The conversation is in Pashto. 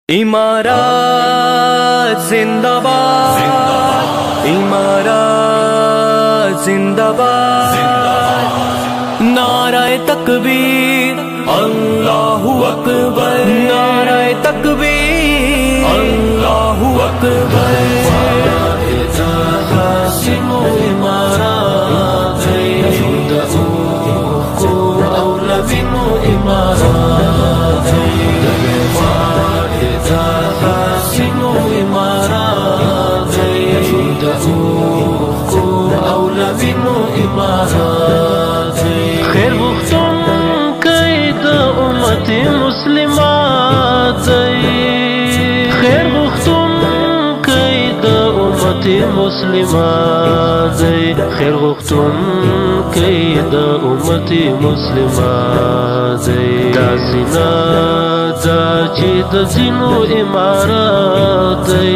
इमारत जिंदाबाद, इमारत जिंदाबाद, नाराए तकबीर अल्लाहु अकबर, नाराए तकबीर अल्लाहु अकबर। خیر غوښتونکی د امت مسلمات دی، خیر غوښتونکی د امت مسلمات دی، خیر غوښتونکی د امت مسلمات دی. داسې نه ده چې د ځینو امارات دی،